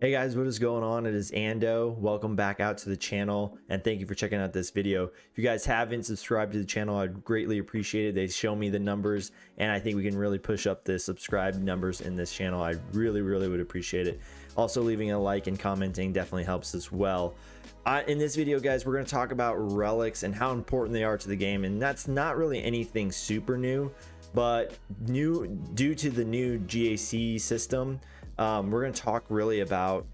Hey guys, what is going on? It is Ando. Welcome back out to the channel and thank you for checking out this video. If you guys haven't subscribed to the channel, I'd greatly appreciate it. They show me the numbers and I think we can really push up the subscribe numbers in this channel. I really would appreciate it. Also, leaving a like and commenting definitely helps as well. In this video, guys, we're going to talk about relics and how important they are to the game, and that's not really anything super new, but due to the new GAC system. We're going to talk really about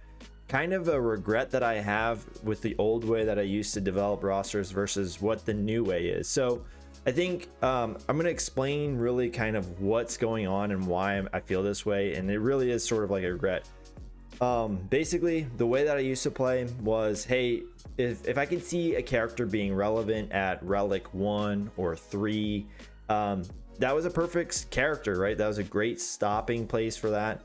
kind of a regret that I have with the old way that I used to develop rosters versus what the new way is. So I think I'm going to explain really kind of what's going on and why I feel this way, and it really is sort of like a regret. Basically, the way that I used to play was, hey, if I could see a character being relevant at relic 1 or 3, that was a perfect character, right? That was a great stopping place for that.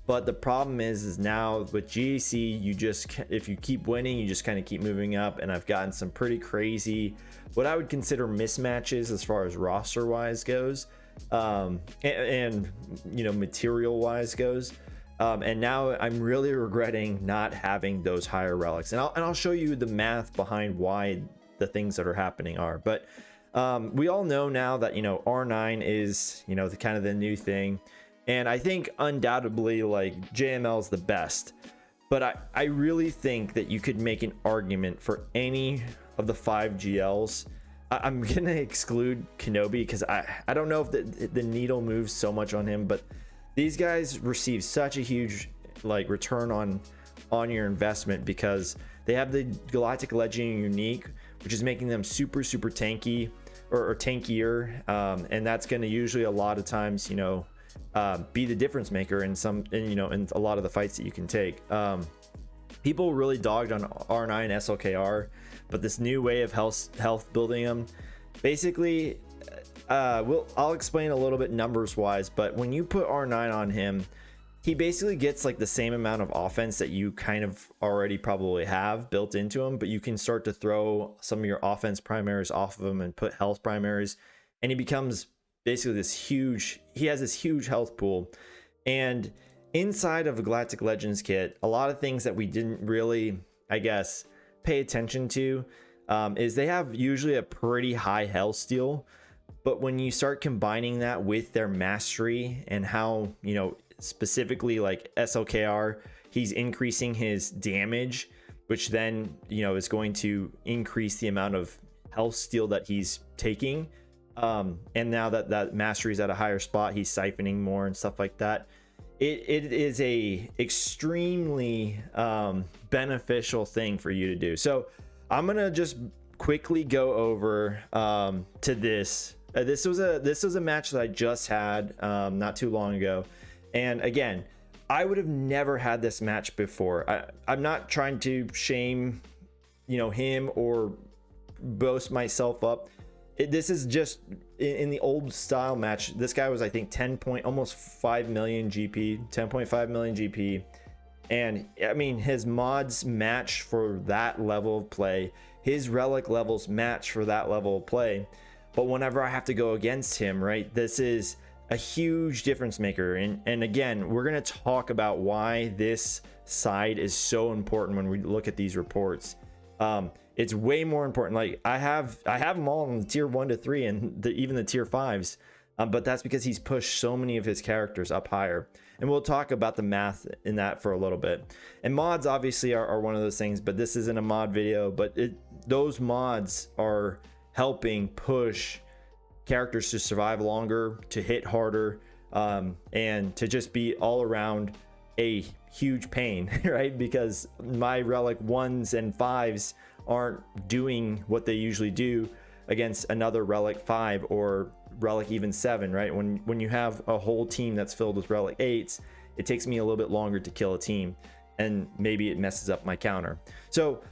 But the problem is now with GAC, you just, if you keep winning, you just kind of keep moving up. And I've gotten some pretty crazy, what I would consider mismatches as far as roster wise goes, and you know, material wise goes. And now I'm really regretting not having those higher relics, and I'll show you the math behind why the things that are happening are. But we all know now that, you know, R9 is, you know, the kind of the new thing. And I think undoubtedly, like, JML is the best, but I really think that you could make an argument for any of the 5 GLs. I'm gonna exclude Kenobi because I don't know if the needle moves so much on him, but these guys receive such a huge like return on your investment because they have the Galactic Legend unique, which is making them super tanky or tankier, and that's going to usually a lot of times, you know, be the difference maker in you know, in a lot of the fights that you can take. People really dogged on R9 SLKR, but this new way of health building them, basically, I'll explain a little bit numbers wise, but when you put R9 on him, he basically gets like the same amount of offense that you kind of already probably have built into him, but you can start to throw some of your offense primaries off of him and put health primaries, and he becomes basically this huge, he has this huge health pool. And inside of a Galactic Legends kit, a lot of things that we didn't really, I guess, pay attention to is they have usually a pretty high health steal, but when you start combining that with their mastery and how, you know, specifically like SLKR, he's increasing his damage, which then, you know, is going to increase the amount of health steal that he's taking. And now that mastery is at a higher spot, he's siphoning more and stuff like that. It is a extremely beneficial thing for you to do. So I'm gonna just quickly go over to this. This was a match that I just had not too long ago, and again, I would have never had this match before. I'm not trying to shame, you know, him or boast myself up. This is just in the old style match. This guy was, I think, almost 5 million GP, 10.5 million GP. And I mean, his mods match for that level of play. His relic levels match for that level of play. But whenever I have to go against him, right, this is a huge difference maker. And again, we're going to talk about why this side is so important when we look at these reports. It's way more important. Like I have them all in the tier 1 to 3 and even the tier 5s, but that's because he's pushed so many of his characters up higher, and we'll talk about the math in that for a little bit. And mods obviously are one of those things, but this isn't a mod video, but those mods are helping push characters to survive longer, to hit harder, and to just be all around a huge pain, right? Because my relic 1s and 5s aren't doing what they usually do against another relic 5 or relic even 7, right? When you have a whole team that's filled with relic 8s, it takes me a little bit longer to kill a team, and maybe it messes up my counter. So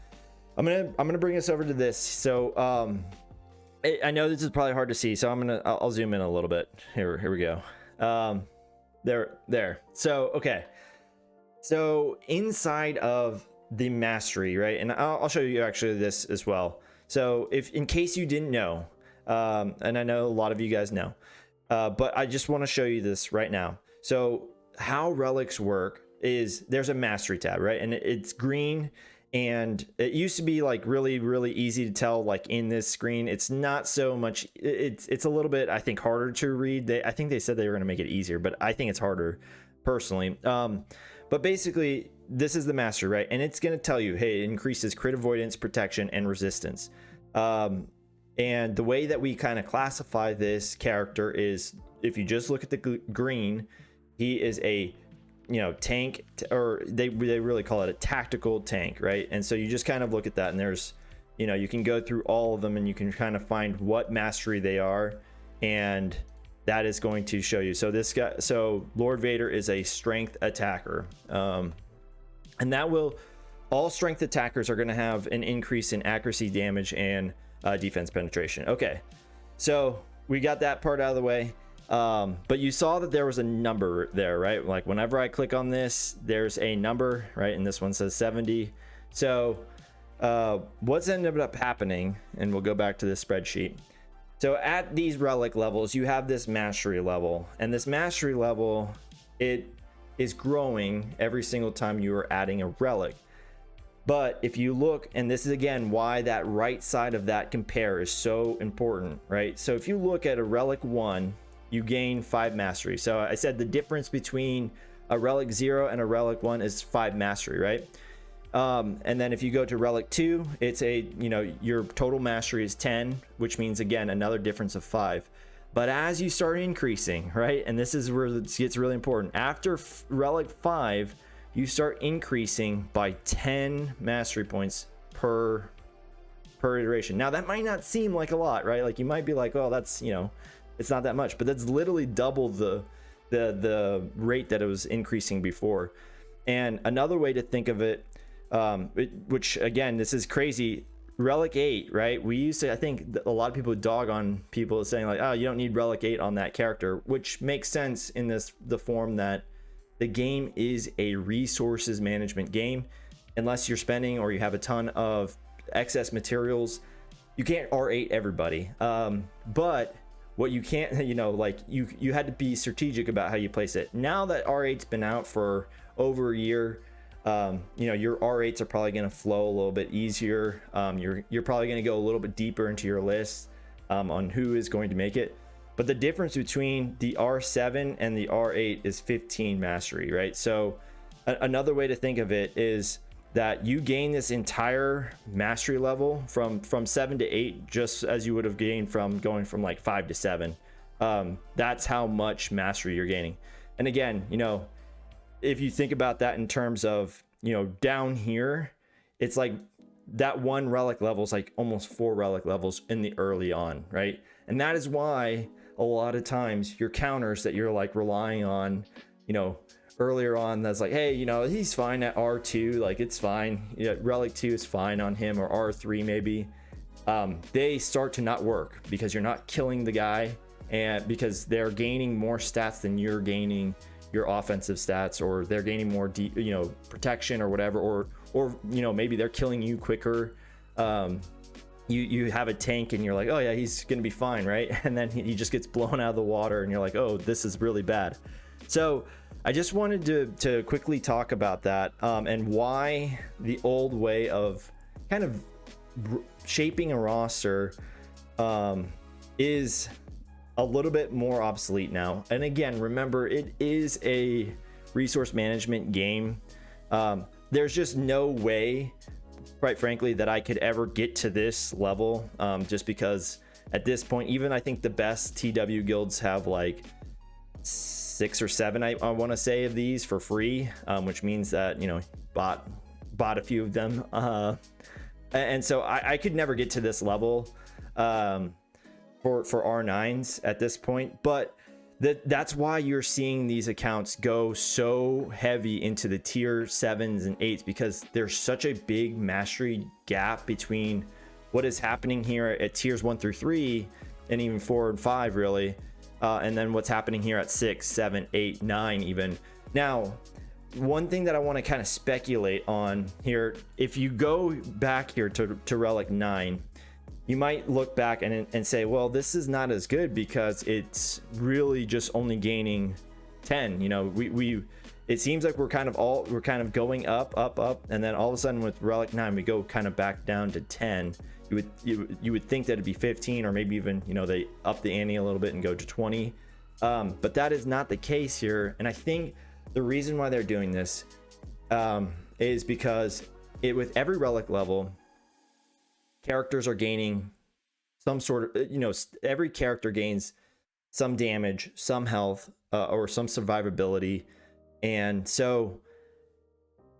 I'm gonna bring us over to this. So I know this is probably hard to see, so I'll zoom in a little bit. Here we go. There. So okay, so inside of the mastery, right, and I'll show you actually this as well. So if in case you didn't know, and I know a lot of you guys know, but I just want to show you this right now. So how relics work is there's a mastery tab, right? And it's green, and it used to be like really easy to tell, like in this screen. It's not so much. It's a little bit, I think, harder to read. I think they said they were going to make it easier, but I think it's harder personally. But basically this is the mastery, right? And it's going to tell you, hey, it increases crit avoidance, protection, and resistance. And the way that we kind of classify this character is, if you just look at the green, he is a, you know, tank, or they really call it a tactical tank, right? And so you just kind of look at that, and there's, you know, you can go through all of them and you can kind of find what mastery they are, and that is going to show you. So this guy, so Lord Vader is a strength attacker, and that will, all strength attackers are going to have an increase in accuracy, damage, and defense penetration. Okay, so we got that part out of the way. But you saw that there was a number there, right? Like whenever I click on this, there's a number, right? And this one says 70. So what's ended up happening, and we'll go back to this spreadsheet. So at these relic levels, you have this mastery level, and this mastery level, it is growing every single time you are adding a relic. But if you look, and this is again why that right side of that compare is so important, right? So if you look at a relic 1, you gain 5 mastery. So I said the difference between a relic 0 and a relic 1 is 5 mastery, right? And then if you go to relic 2, it's a, you know, your total mastery is 10, which means again another difference of 5. But as you start increasing, right, and this is where it gets really important, after relic 5, you start increasing by 10 mastery points per iteration. Now that might not seem like a lot, right? Like you might be like, oh, that's, you know, it's not that much, but that's literally double the rate that it was increasing before. And another way to think of it, which again, this is crazy, relic 8, right? We used to, I think a lot of people dog on people saying like, oh, you don't need relic 8 on that character, which makes sense in the form that the game is a resources management game. Unless you're spending, or you have a ton of excess materials, you can't R8 everybody. But what you can't, you know, like you had to be strategic about how you place it. Now that R8's been out for over a year, you know, your R8s are probably going to flow a little bit easier. You're probably going to go a little bit deeper into your list on who is going to make it. But the difference between the R7 and the R8 is 15 mastery, right? So another way to think of it is that you gain this entire mastery level from 7 to 8, just as you would have gained from going from like 5 to 7. That's how much mastery you're gaining. And again, you know, if you think about that in terms of, you know, down here, it's like that one relic level is like almost 4 relic levels in the early on, right? And that is why a lot of times your counters that you're like relying on, you know, earlier on, that's like, hey, you know, he's fine at R2, like it's fine, yeah, relic 2 is fine on him, or R3 maybe, they start to not work because you're not killing the guy, and because they're gaining more stats than you're gaining your offensive stats, or they're gaining more you know, protection or whatever, or you know, maybe they're killing you quicker. You have a tank and you're like, oh yeah, he's gonna be fine, right? And then he just gets blown out of the water and you're like, oh, this is really bad. So I just wanted to quickly talk about that, and why the old way of kind of shaping a roster is a little bit more obsolete now. And again, remember, it is a resource management game. There's just no way, quite frankly, that I could ever get to this level, just because at this point, even I think the best TW guilds have like 6 or 7, I want to say, of these for free, which means that, you know, bought a few of them, and so I could never get to this level for R9s at this point. But that's why you're seeing these accounts go so heavy into the tier 7s and 8s, because there's such a big mastery gap between what is happening here at tiers 1 through 3, and even 4 and 5 really, and then what's happening here at 6, 7, 8, 9 even. Now, one thing that I want to kind of speculate on here, if you go back here to relic 9, you might look back and say, well, this is not as good because it's really just only gaining 10. You know, it seems like we're kind of going up, and then all of a sudden with relic 9 we go kind of back down to 10. You would think that it'd be 15, or maybe even, you know, they up the ante a little bit and go to 20, but that is not the case here. And I think the reason why they're doing this is because with every relic level, characters are gaining some sort of, you know, every character gains some damage, some health, or some survivability. And so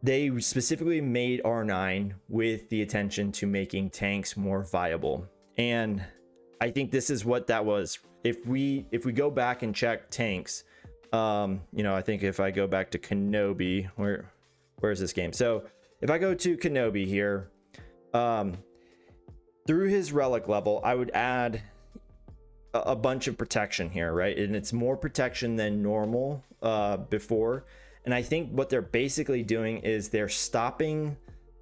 they specifically made R9 with the intention to making tanks more viable. And I think this is what that was. If we go back and check tanks, you know, I think if I go back to Kenobi, where's this game? So if I go to Kenobi here, through his relic level, I would add a bunch of protection here, right? And it's more protection than normal before. And I think what they're basically doing is they're stopping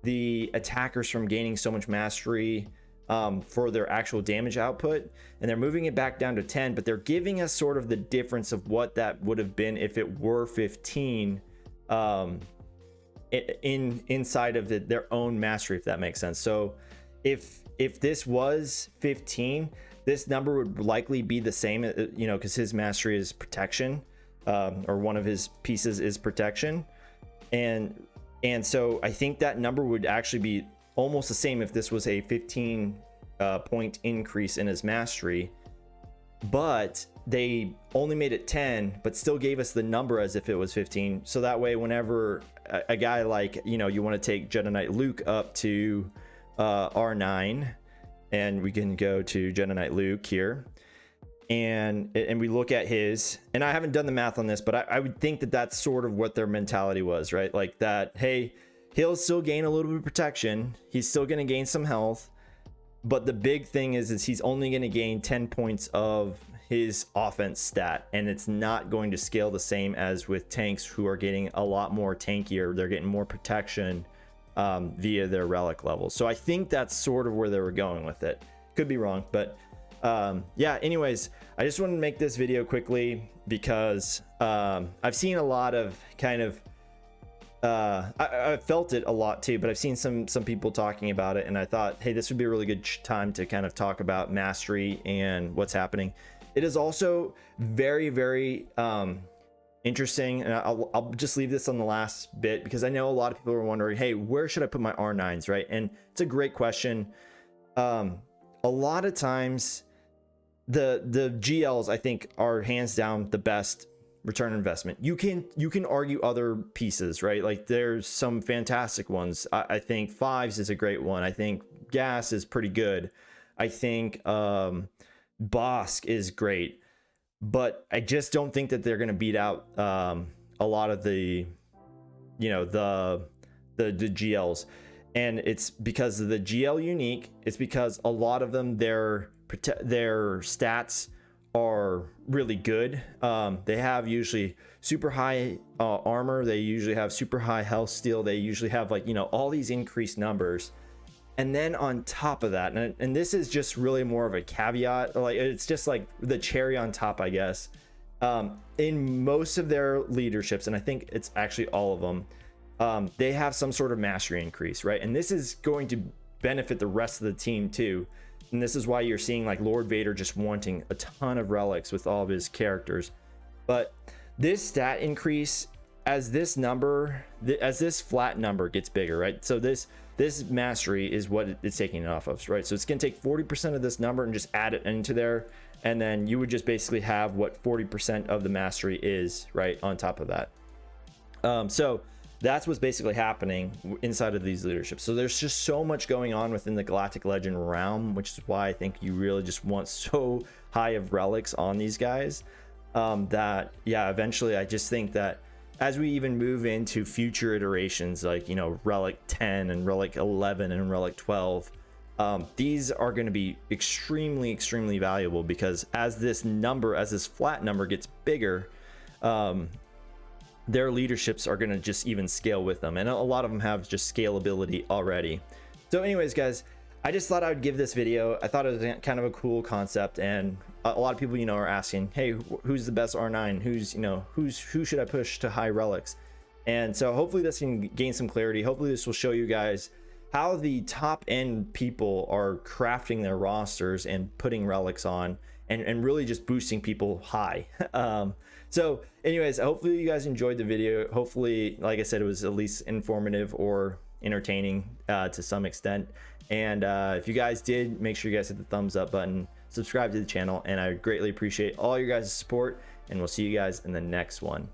the attackers from gaining so much mastery for their actual damage output, and they're moving it back down to 10, but they're giving us sort of the difference of what that would have been if it were 15 inside of their own mastery, if that makes sense. So if this was 15, this number would likely be the same, you know, because his mastery is protection, or one of his pieces is protection, and so I think that number would actually be almost the same if this was a 15 point increase in his mastery. But they only made it 10, but still gave us the number as if it was 15. So that way, whenever a guy like, you know, you want to take Jedi Knight Luke up to R9, and we can go to Jedi Knight Luke here, and we look at his, and I haven't done the math on this, but I would think that that's sort of what their mentality was, right? Like that, hey, he'll still gain a little bit of protection, he's still going to gain some health, but the big thing is he's only going to gain 10 points of his offense stat, and it's not going to scale the same as with tanks, who are getting a lot more tankier. They're getting more protection via their relic levels. So I think that's sort of where they were going with it. Could be wrong, but yeah, anyways, I just wanted to make this video quickly because I've seen a lot of kind of I felt it a lot too, but I've seen some people talking about it, and I thought, hey, this would be a really good time to kind of talk about mastery and what's happening. It is also very, very interesting, and I'll just leave this on the last bit because I know a lot of people are wondering, hey, where should I put my R9s, right? And it's a great question. A lot of times the GLs, I think, are hands down the best return on investment. You can argue other pieces, right? Like there's some fantastic ones. I think Fives is a great one. I think Gas is pretty good. I think Bosk is great, but I just don't think that they're going to beat out a lot of the, you know, the GLs. And it's because of the GL unique. It's because a lot of them, their stats are really good. They have usually super high armor. They usually have super high health steal. They usually have, like, you know, all these increased numbers. And then on top of that, and this is just really more of a caveat, like it's just like the cherry on top, I guess. In most of their leaderships, and I think it's actually all of them, they have some sort of mastery increase, right? And this is going to benefit the rest of the team too. And this is why you're seeing like Lord Vader just wanting a ton of relics with all of his characters. But this stat increase, as this flat number gets bigger, right? So this mastery is what it's taking it off of, right? So it's going to take 40% of this number and just add it into there, and then you would just basically have what 40% of the mastery is, right, on top of that. So that's what's basically happening inside of these leaderships. So there's just so much going on within the Galactic Legend realm, which is why I think you really just want so high of relics on these guys, that, yeah, eventually I just think that as we even move into future iterations, like, you know, Relic 10 and Relic 11 and Relic 12, these are going to be extremely, extremely valuable, because as this flat number gets bigger, their leaderships are going to just even scale with them, and a lot of them have just scalability already. So anyways, guys, I just thought I would give this video. I thought it was kind of a cool concept, and a lot of people, you know, are asking, hey, who's the best R9? Who should I push to high relics? And so hopefully this can gain some clarity. Hopefully this will show you guys how the top end people are crafting their rosters and putting relics on, and really just boosting people high. So anyways, hopefully you guys enjoyed the video. Hopefully, like I said, it was at least informative or entertaining to some extent. And if you guys did, make sure you guys hit the thumbs up button, subscribe to the channel, and I would greatly appreciate all your guys' support, and we'll see you guys in the next one.